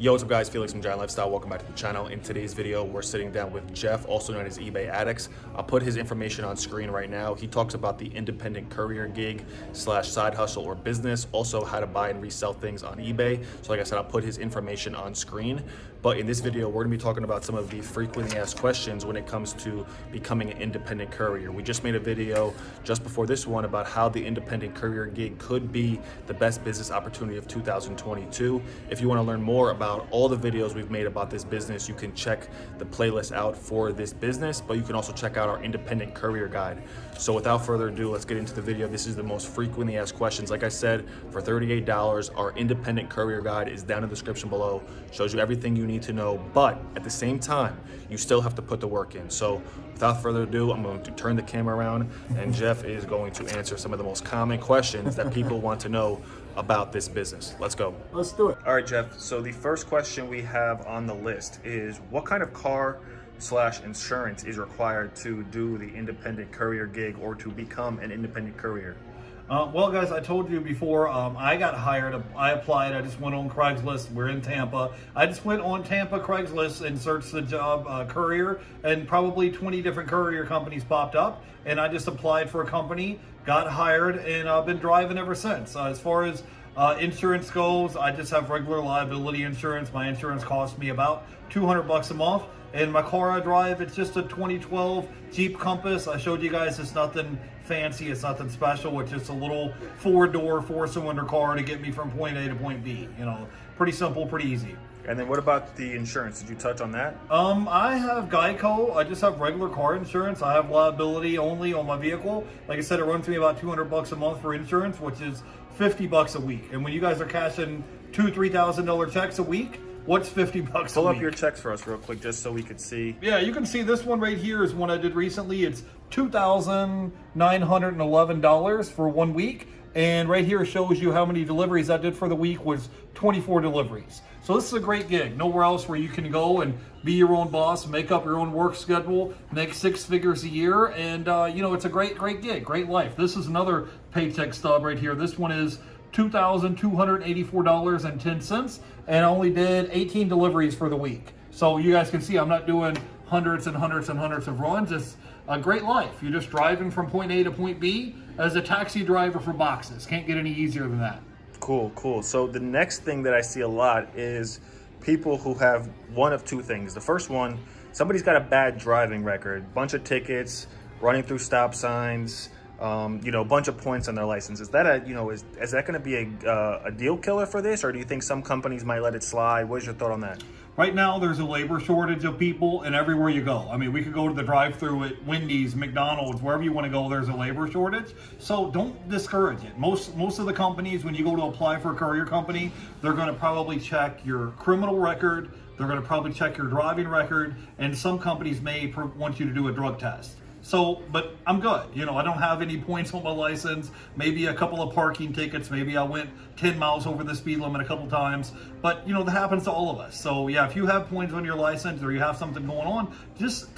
Yo, what's up guys, Felix from Giant Lifestyle. Welcome back to the channel. In today's video, we're sitting down with Jeff, also known as eBay Addicts. I'll put his information on screen right now. He talks about the independent courier gig slash side hustle or business, also how to buy and resell things on eBay. So like I said, I'll put his information on screen. But in this video, we're gonna be talking about some of the frequently asked questions when it comes to becoming an independent courier. We just made a video just before this one about how the independent courier gig could be the best business opportunity of 2022. If you wanna learn more about all the videos we've made about this business, you can check the playlist out for this business, but you can also check out our independent courier guide. So without further ado, let's get into the video. This is the most frequently asked questions. Like I said, for $38, our independent courier guide is down in the description below. Shows you everything you need to know, but at the same time, you still have to put the work in. So without further ado, I'm going to turn the camera around and Jeff is going to answer some of the most common questions that people want to know about this business. Let's go. Let's do it. All right, Jeff. So the first question we have on the list is what kind of car slash insurance is required to do the independent courier gig or to become an independent courier? Well, guys, I told you before, I got hired. I applied. I just went on Craigslist. We're in Tampa. I just went on Tampa Craigslist and searched the job courier, and probably 20 different courier companies popped up. And I just applied for a company, got hired, and I've been driving ever since. As far as insurance goes, I just have regular liability insurance. My insurance costs me about $200 a month. And my car I drive, it's just a 2012 Jeep Compass. I showed you guys it's nothing fancy, it's nothing special. It's just a little four-door, four-cylinder car to get me from point A to point B. You know, pretty simple, pretty easy. And then what about the insurance? Did you touch on that? I have Geico. I just have regular car insurance. I have liability only on my vehicle. Like I said, it runs me about $200 a month for insurance, which is $50 a week. And when you guys are cashing $2,000-$3,000 checks a week, what's $50 a week? Pull up your checks for us real quick, just so we could see. Yeah, you can see this one right here is one I did recently. It's $2,911 for 1 week. And right here shows you how many deliveries I did for the week was 24 deliveries. So this is a great gig. Nowhere else where you can go and be your own boss, make up your own work schedule, make 6 figures a year. And, you know, it's a great gig, great life. This is another paycheck stub right here. This one is $2,284.10, and I only did 18 deliveries for the week. So you guys can see I'm not doing hundreds and hundreds and hundreds of runs. It's a great life. You're just driving from point A to point B as a taxi driver for boxes. Can't get any easier than that. Cool. So the next thing that I see a lot is people who have one of two things. The first one, somebody's got a bad driving record, bunch of tickets, running through stop signs, you know, a bunch of points on their license. Is that is that going to be a deal killer for this, or do you think some companies might let it slide? What is your thought on that? Right now, there's a labor shortage of people, and everywhere you go. I mean, we could go to the drive-thru at Wendy's, McDonald's, wherever you want to go, there's a labor shortage. So don't discourage it. Most of the companies, when you go to apply for a courier company, they're going to probably check your criminal record. They're going to probably check your driving record, and some companies may want you to do a drug test. So, but I'm good. You know, I don't have any points on my license, maybe a couple of parking tickets. Maybe I went 10 miles over the speed limit a couple times, but you know, that happens to all of us. So yeah, if you have points on your license or you have something going on, just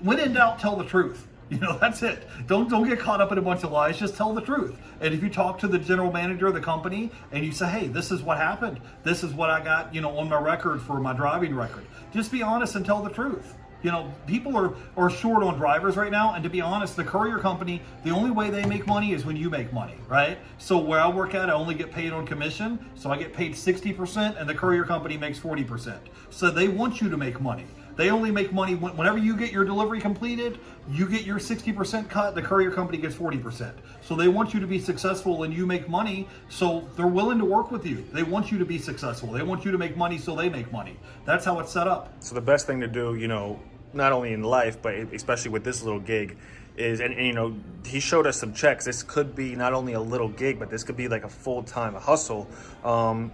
when in doubt, tell the truth. You know, that's it. Don't get caught up in a bunch of lies. Just tell the truth. And if you talk to the general manager of the company and you say, hey, this is what happened. This is what I got, you know, on my record for my driving record. Just be honest and tell the truth. You know, people are short on drivers right now, and to be honest, the courier company, the only way they make money is when you make money, right? So where I work at, I only get paid on commission, so I get paid 60%, and the courier company makes 40%. So they want you to make money. They only make money whenever you get your delivery completed, you get your 60% cut, the courier company gets 40%. So they want you to be successful and you make money, so they're willing to work with you. They want you to be successful. They want you to make money, so they make money. That's how it's set up. So the best thing to do, you know, not only in life, but especially with this little gig, is, and you know, he showed us some checks. This could be not only a little gig, but this could be like a full-time hustle,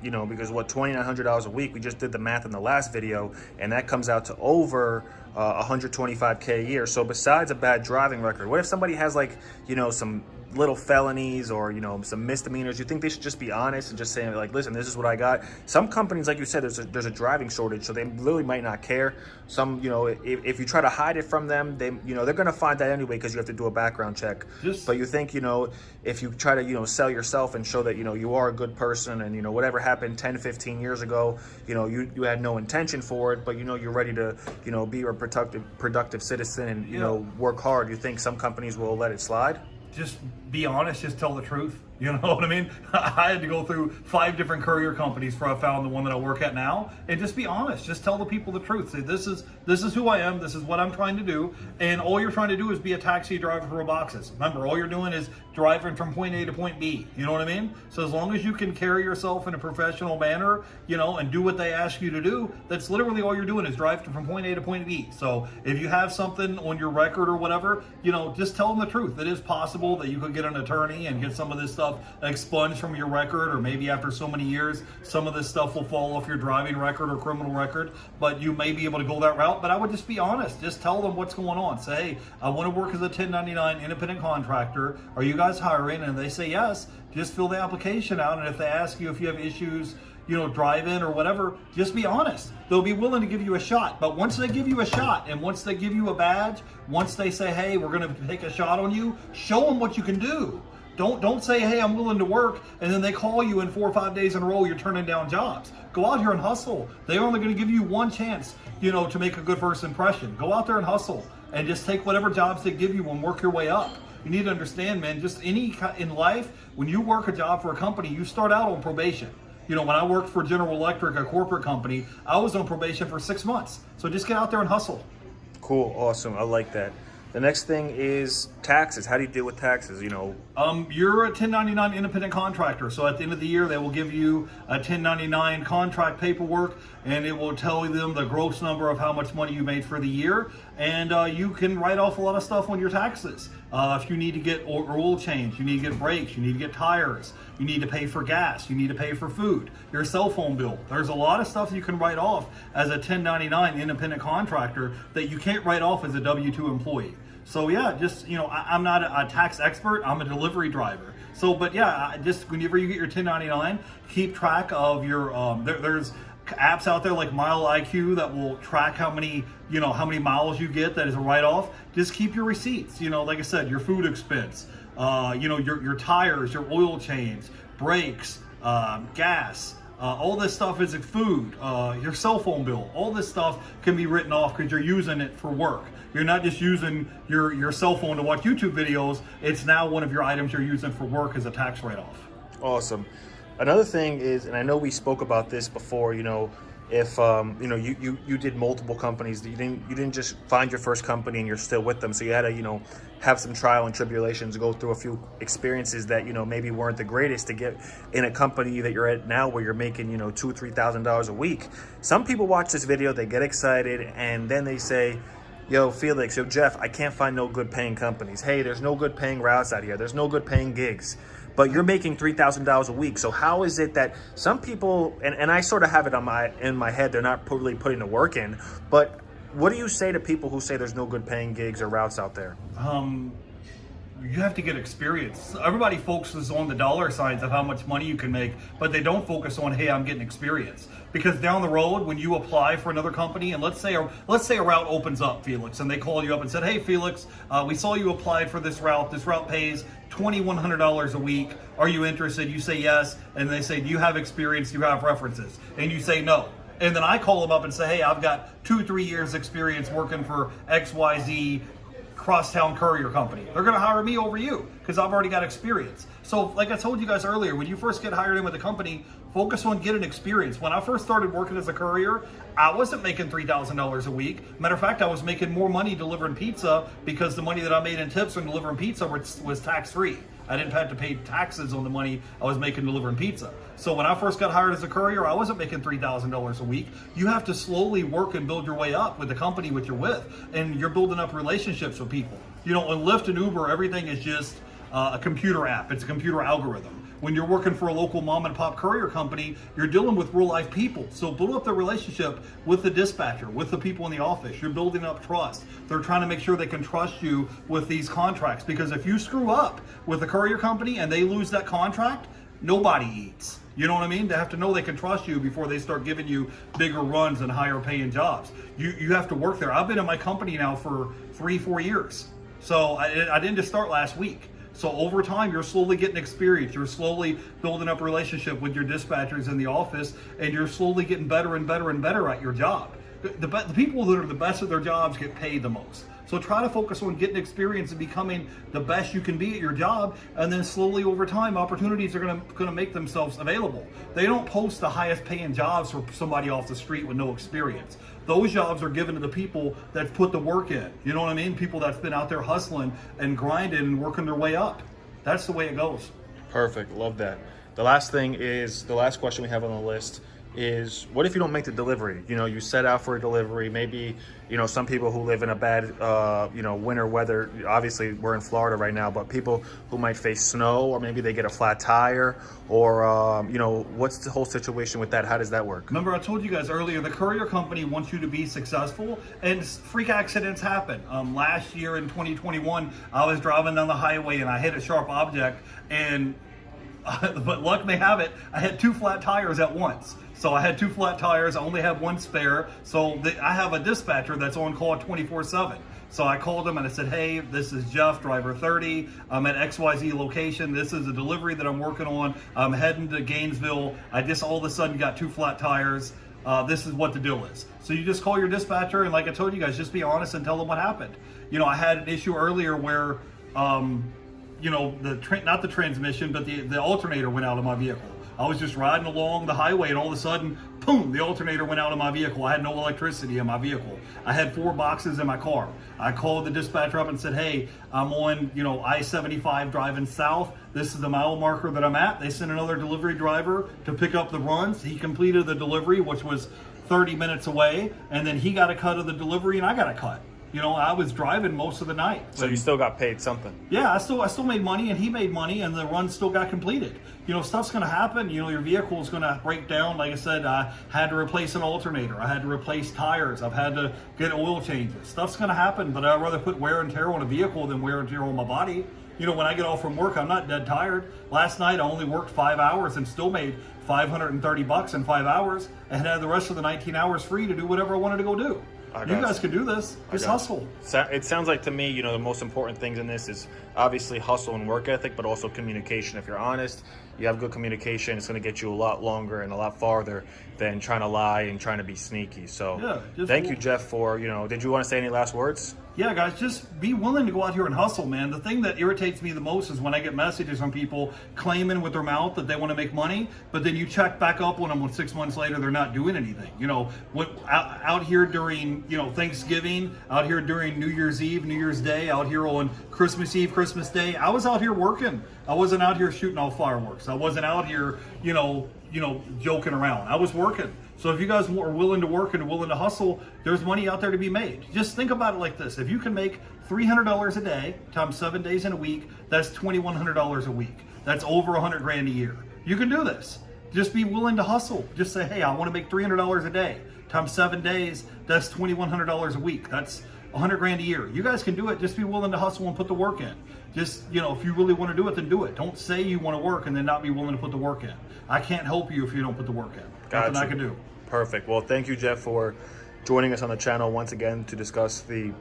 you know, because what, $2,900 a week, we just did the math in the last video, and that comes out to over $125K a year. So besides a bad driving record, what if somebody has like, you know, some little felonies or, you know, some misdemeanors, you think they should just be honest and just say, like, listen, this is what I got? Some companies, like you said, there's a driving shortage, so they literally might not care. Some, you know, if you try to hide it from them, they, you know, they're going to find that anyway because you have to do a background check. But you think, you know, if you try to, you know, sell yourself and show that, you know, you are a good person and, you know, whatever happened 10, 15 years ago, you know, you had no intention for it, but, you know, you're ready to, you know, be a productive citizen and, you know, work hard. You think some companies will let it slide? Just be honest, just tell the truth. You know what I mean? I had to go through 5 different courier companies before I found the one that I work at now. And just be honest. Just tell the people the truth. Say, this is who I am. This is what I'm trying to do. And all you're trying to do is be a taxi driver for boxes. Remember, all you're doing is driving from point A to point B. You know what I mean? So as long as you can carry yourself in a professional manner, you know, and do what they ask you to do, that's literally all you're doing is driving from point A to point B. So if you have something on your record or whatever, you know, just tell them the truth. It is possible that you could get an attorney and get some of this stuff expunged from your record, or maybe after so many years some of this stuff will fall off your driving record or criminal record, but you may be able to go that route. But I would just be honest. Just tell them what's going on. Say, hey, I want to work as a 1099 independent contractor. Are you guys hiring? And they say yes, just fill the application out. And if they ask you if you have issues, you know, drive-in or whatever, just be honest. They'll be willing to give you a shot. But once they give you a shot and once they give you a badge, once they say, hey, we're going to take a shot on you, show them what you can do. Don't say, hey, I'm willing to work, and then they call you in 4 or 5 days in a row, you're turning down jobs. Go out here and hustle. They're only going to give you one chance, you know, to make a good first impression. Go out there and hustle and just take whatever jobs they give you and work your way up. You need to understand, man, just in life, when you work a job for a company, you start out on probation. You know, when I worked for General Electric, a corporate company, I was on probation for 6 months. So just get out there and hustle. Cool. Awesome. I like that. The next thing is taxes. How do you deal with taxes? You know, you're a 1099 independent contractor. So at the end of the year, they will give you a 1099 contract paperwork, and it will tell them the gross number of how much money you made for the year. And you can write off a lot of stuff on your taxes. If you need to get oil change, you need to get brakes, you need to get tires, you need to pay for gas, you need to pay for food, your cell phone bill. There's a lot of stuff you can write off as a 1099 independent contractor that you can't write off as a W-2 employee. So yeah, just, you know, I'm not a tax expert, I'm a delivery driver. So, but yeah, just whenever you get your 1099, keep track of your, there's apps out there like Mile IQ that will track how many miles you get that is a write-off. Just keep your receipts, you know, like I said, your food expense, you know, your tires, your oil change, brakes, gas, all this stuff is food, your cell phone bill, all this stuff can be written off because you're using it for work. You're not just using your cell phone to watch YouTube videos. It's now one of your items you're using for work as a tax write-off. Awesome. Another thing is, and I know we spoke about this before, you know, if you know, you did multiple companies, you didn't just find your first company and you're still with them, so you had to, you know, have some trial and tribulations, go through a few experiences that, you know, maybe weren't the greatest to get in a company that you're at now where you're making, you know, $2,000-$3,000 a week. Some people watch this video, they get excited, and then they say, yo, Felix, yo, Jeff, I can't find no good paying companies. Hey, there's no good paying routes out here. There's no good paying gigs. But you're making $3,000 a week. So how is it that some people, and I sort of have it in my head, they're not really putting the work in, but what do you say to people who say there's no good paying gigs or routes out there? You have to get experience. Everybody focuses on the dollar signs of how much money you can make, but they don't focus on, hey, I'm getting experience. Because down the road, when you apply for another company, and let's say a route opens up, Felix, and they call you up and said, hey, Felix, we saw you applied for this route. This route pays $2,100 a week. Are you interested? You say yes, and they say, do you have experience? Do you have references? And you say no. And then I call them up and say, hey, I've got 2-3 years experience working for XYZ crosstown courier company. They're going to hire me over you because I've already got experience. So like I told you guys earlier, when you first get hired in with a company, focus on getting experience. When I first started working as a courier, I wasn't making $3,000 a week. Matter of fact, I was making more money delivering pizza because the money that I made in tips from delivering pizza was tax-free. I didn't have to pay taxes on the money I was making delivering pizza. So when I first got hired as a courier, I wasn't making $3,000 a week. You have to slowly work and build your way up with the company which you're with, and you're building up relationships with people. You know, on Lyft and Uber, everything is just a computer app. It's a computer algorithm. When you're working for a local mom and pop courier company, you're dealing with real life people. So build up the relationship with the dispatcher, with the people in the office. You're building up trust. They're trying to make sure they can trust you with these contracts, because if you screw up with the courier company and they lose that contract, nobody eats. You know what I mean? They have to know they can trust you before they start giving you bigger runs and higher paying jobs. You have to work there. I've been in my company now for 3-4 years. So I didn't just start last week. So over time, you're slowly getting experience. You're slowly building up a relationship with your dispatchers in the office, and you're slowly getting better and better and better at your job. The people that are the best at their jobs get paid the most. So try to focus on getting experience and becoming the best you can be at your job, and then slowly over time, opportunities are gonna make themselves available. They don't post the highest paying jobs for somebody off the street with no experience. Those jobs are given to the people that put the work in. You know what I mean? People that's been out there hustling and grinding and working their way up. That's the way it goes. Perfect. Love that. The last question we have on the list is, what if you don't make the delivery? You know, you set out for a delivery. Maybe, you know, some people who live in a bad, winter weather, obviously we're in Florida right now, but people who might face snow, or maybe they get a flat tire, or, what's the whole situation with that? How does that work? Remember, I told you guys earlier, the courier company wants you to be successful, and freak accidents happen. Last year in 2021, I was driving down the highway and I hit a sharp object, and but luck may have it, I had 2 flat tires at once. So I had 2 flat tires, I only have 1 spare. So I have a dispatcher that's on call 24/7. So I called him and I said, hey, this is Jeff, driver 30. I'm at XYZ location. This is a delivery that I'm working on. I'm heading to Gainesville. I just all of a sudden got 2 flat tires. This is what the deal is. So you just call your dispatcher, and like I told you guys, just be honest and tell them what happened. You know, I had an issue earlier where, not the transmission, but the alternator went out of my vehicle. I was just riding along the highway, and all of a sudden, boom, the alternator went out of my vehicle. I had no electricity in my vehicle. I had 4 boxes in my car. I called the dispatcher up and said, hey, I'm on, I-75 driving south. This is the mile marker that I'm at. They sent another delivery driver to pick up the runs. He completed the delivery, which was 30 minutes away, and then he got a cut of the delivery, and I got a cut. I was driving most of the night. So you still got paid something? Yeah, I still made money, and he made money, and the run still got completed. Stuff's going to happen. Your vehicle is going to break down. Like I said, I had to replace an alternator. I had to replace tires. I've had to get oil changes. Stuff's going to happen, but I'd rather put wear and tear on a vehicle than wear and tear on my body. When I get off from work, I'm not dead tired. Last night, I only worked 5 hours and still made $530 in 5 hours, and had the rest of the 19 hours free to do whatever I wanted to go do. You guys can do this. Just hustle. It sounds like to me, the most important things in this is obviously hustle and work ethic, but also communication. If you're honest, you have good communication, it's going to get you a lot longer and a lot farther than trying to lie and trying to be sneaky. So thank you, Jeff, for, did you want to say any last words? Yeah, guys, just be willing to go out here and hustle, man. The thing that irritates me the most is when I get messages from people claiming with their mouth that they want to make money, but then you check back up on them 6 months later, they're not doing anything. Out here during, Thanksgiving, out here during New Year's Eve, New Year's Day, out here on Christmas Eve, Christmas Day, I was out here working. I wasn't out here shooting off fireworks. I wasn't out here, joking around. I was working. So if you guys are willing to work and willing to hustle, there's money out there to be made. Just think about it like this. If you can make $300 a day times 7 days in a week, that's $2,100 a week. That's over $100,000 a year. You can do this. Just be willing to hustle. Just say, hey, I want to make $300 a day times 7 days. That's $2,100 a week. That's $100,000 a year. You guys can do it. Just be willing to hustle and put the work in. Just, if you really want to do it, then do it. Don't say you want to work and then not be willing to put the work in. I can't help you if you don't put the work in. Nothing I can do. Perfect. Well, thank you, Jeff, for joining us on the channel once again to discuss the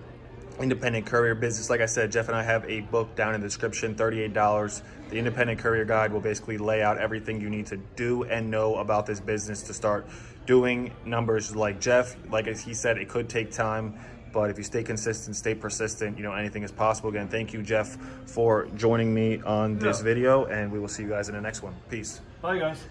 independent courier business. Like I said, Jeff and I have a book down in the description, $38. The Independent Courier Guide will basically lay out everything you need to do and know about this business to start doing numbers like Jeff. Like he said, it could take time, but if you stay consistent, stay persistent, anything is possible. Again, thank you, Jeff, for joining me on this video, and we will see you guys in the next one. Peace. Bye, guys.